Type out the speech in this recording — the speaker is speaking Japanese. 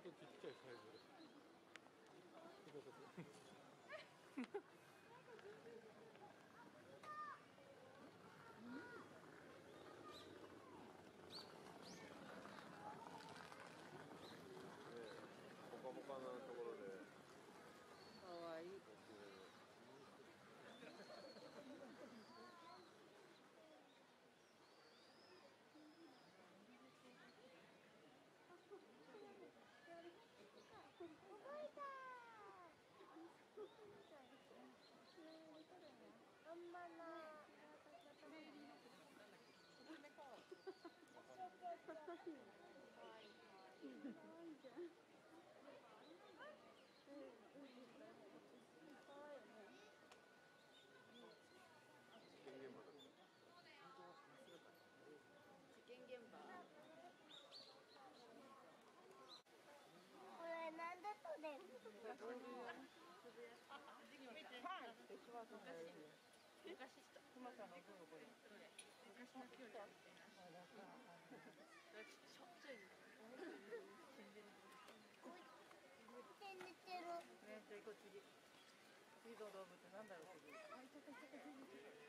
外とちっちゃいサイズです。ポカポカなところで。かわいい。あんまな。事件現場。これなんで取れる？昔した。熊さんのお風呂これ。昔の距離。しょっちゅう。寝てる。ね、じゃあ行こう次。次の動物なんだろう次。あ、いたいたいた。